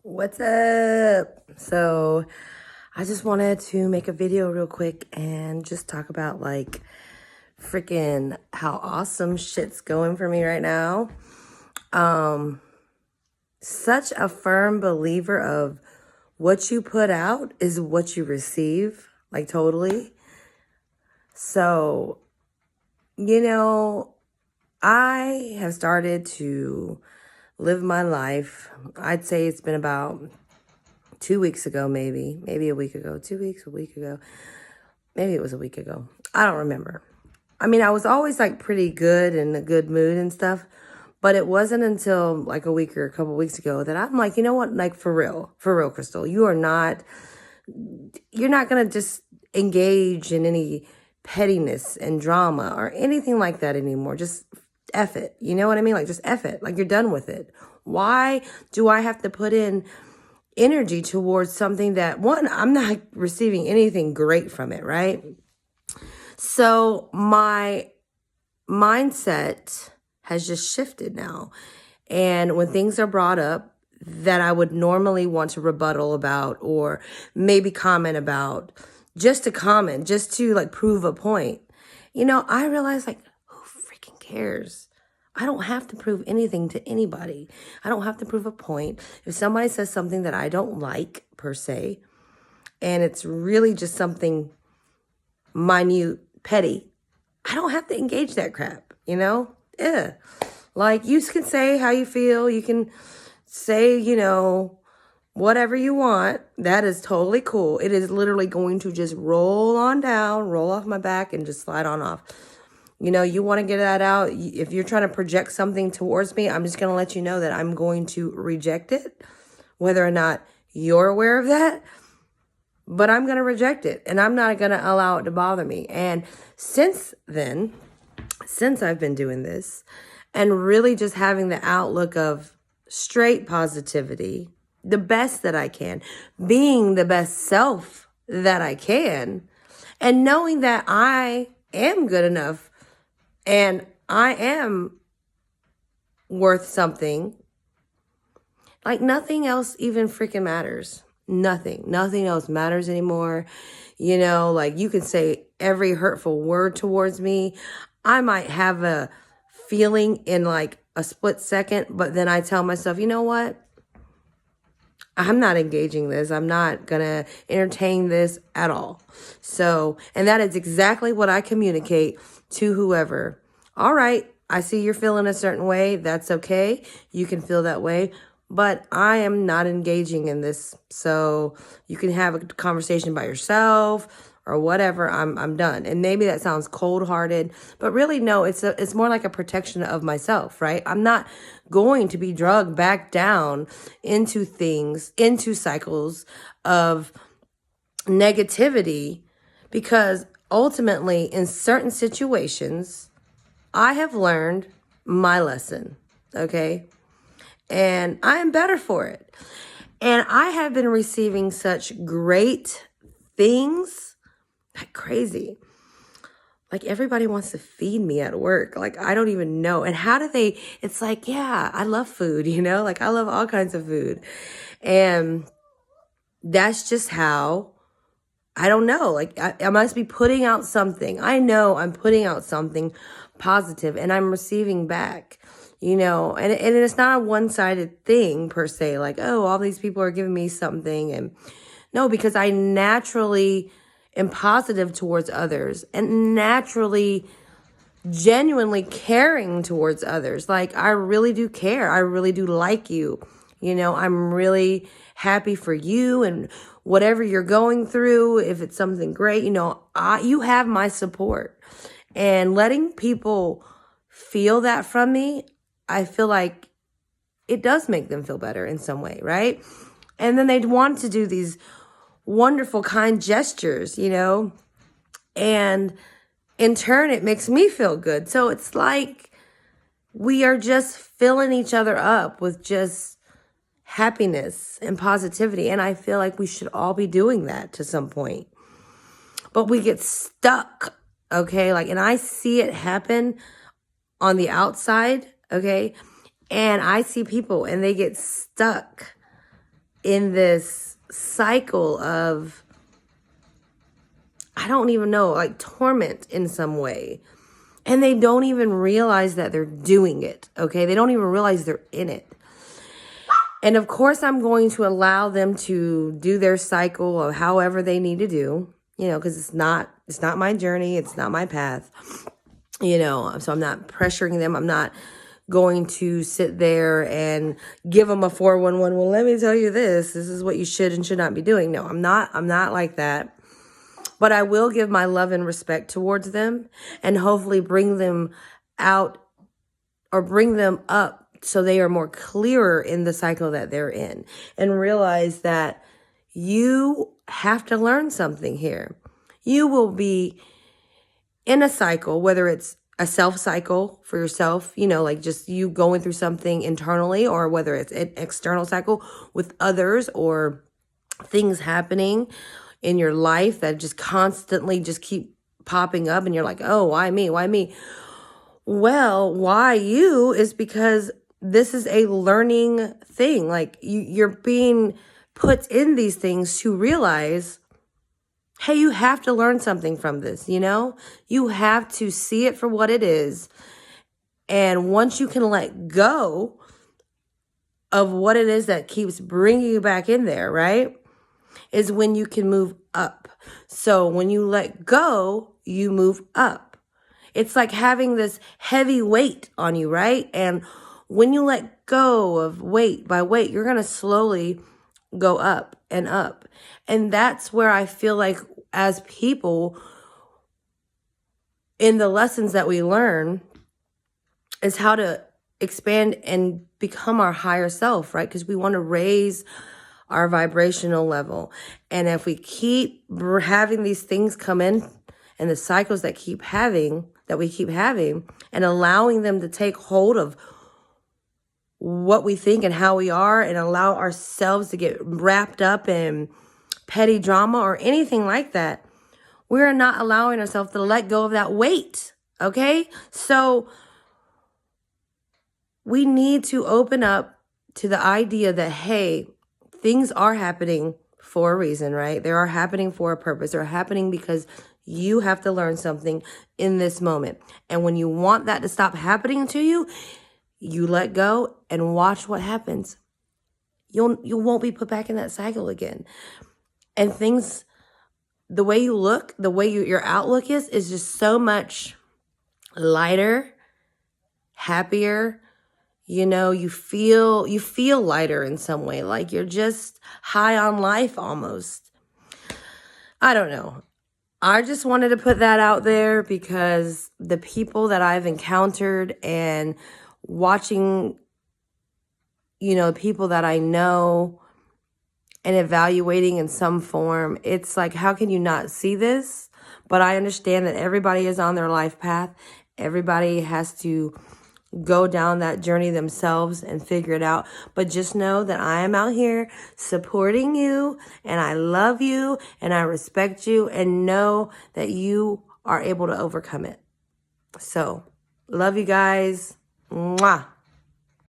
What's up? So I just wanted to make a video real quick and just talk about like freaking how awesome shit's going for me right now. Such a firm believer of what you put out is what you receive, like totally. So, I have started to live my life. I'd say it's been about 2 weeks ago, maybe a week ago, 2 weeks, a week ago. Maybe it was a week ago. I don't remember. I mean, I was always like pretty good in a good mood and stuff, but it wasn't until like a week or a couple weeks ago that I'm like, you know what? Like for real, Crystal, you're not going to just engage in any pettiness and drama or anything like that anymore. Just F it. You know what I mean? Like just F it. Like you're done with it. Why do I have to put in energy towards something that, one, I'm not receiving anything great from it, right? So my mindset has just shifted now. And when things are brought up that I would normally want to rebuttal about or maybe comment about, just to comment, just to like prove a point, I realize like, who freaking cares? I don't have to prove anything to anybody. I don't have to prove a point. If somebody says something that I don't like per se, and it's really just something minute, petty, I don't have to engage that crap, Yeah. Like you can say how you feel. You can say, whatever you want. That is totally cool. It is literally going to just roll on down, roll off my back and just slide on off. You want to get that out. If you're trying to project something towards me, I'm just going to let you know that I'm going to reject it, whether or not you're aware of that. But I'm going to reject it, and I'm not going to allow it to bother me. And since I've been doing this and really just having the outlook of straight positivity, the best that I can, being the best self that I can, and knowing that I am good enough and I am worth something, like nothing else even freaking matters. Nothing else matters anymore. Like you can say every hurtful word towards me. I might have a feeling in like a split second, but then I tell myself, you know what? I'm not engaging this. I'm not going to entertain this at all. So, and that is exactly what I communicate to whoever. All right, I see you're feeling a certain way. That's okay. You can feel that way. But I am not engaging in this. So you can have a conversation by yourself or whatever. I'm done. And maybe that sounds cold-hearted, but really no, it's more like a protection of myself, right? I'm not going to be drugged back down into cycles of negativity, because ultimately in certain situations, I have learned my lesson, okay? And I am better for it. And I have been receiving such great things, like crazy. Like everybody wants to feed me at work. Like I don't even know. And it's like, yeah, I love food, like I love all kinds of food. And that's just how, I don't know, like I must be putting out something. I know I'm putting out something positive and I'm receiving back. And it's not a one-sided thing per se, like, oh, all these people are giving me something. And no, because I naturally am positive towards others and naturally, genuinely caring towards others. Like, I really do care. I really do like you. I'm really happy for you and whatever you're going through. If it's something great, you have my support. And letting people feel that from me, I feel like it does make them feel better in some way, right? And then they'd want to do these wonderful, kind gestures, and in turn, it makes me feel good. So it's like we are just filling each other up with just happiness and positivity. And I feel like we should all be doing that to some point. But we get stuck, okay? And I see it happen on the outside, okay? And I see people and they get stuck in this cycle of, I don't even know, like torment in some way. And they don't even realize that they're doing it, okay? They don't even realize they're in it. And of course, I'm going to allow them to do their cycle of however they need to do, because it's not my journey. It's not my path, so I'm not pressuring them. I'm not going to sit there and give them a 411. Well, let me tell you this is what you should and should not be doing. No, I'm not like that. But I will give my love and respect towards them and hopefully bring them out or bring them up so they are more clearer in the cycle that they're in and realize that you have to learn something here. You will be in a cycle, whether it's a self cycle for yourself, like just you going through something internally, or whether it's an external cycle with others or things happening in your life that just constantly just keep popping up and you're like, oh, why me? Why me? Well, why you is because this is a learning thing. Like you're being put in these things to realize, hey, you have to learn something from this, You have to see it for what it is. And once you can let go of what it is that keeps bringing you back in there, right, is when you can move up. So when you let go, you move up. It's like having this heavy weight on you, right? And when you let go of weight by weight, you're going to slowly go up and up. And that's where I feel like as people, in the lessons that we learn, is how to expand and become our higher self, right? Because we want to raise our vibrational level. And if we keep having these things come in and the cycles that we keep having and allowing them to take hold of what we think and how we are and allow ourselves to get wrapped up in petty drama or anything like that, we're not allowing ourselves to let go of that weight, okay? So we need to open up to the idea that, hey, things are happening for a reason, right? They are happening for a purpose. They're happening because you have to learn something in this moment. And when you want that to stop happening to you, you let go and watch what happens. You won't be put back in that cycle again. And things, the way you look, the way your outlook is just so much lighter, happier. You feel lighter in some way, like you're just high on life almost. I don't know. I just wanted to put that out there because the people that I've encountered and watching, people that I know and evaluating in some form, it's like, how can you not see this? But I understand that everybody is on their life path. Everybody has to go down that journey themselves and figure it out. But just know that I am out here supporting you, and I love you, and I respect you, and know that you are able to overcome it. So, love you guys. Mwah.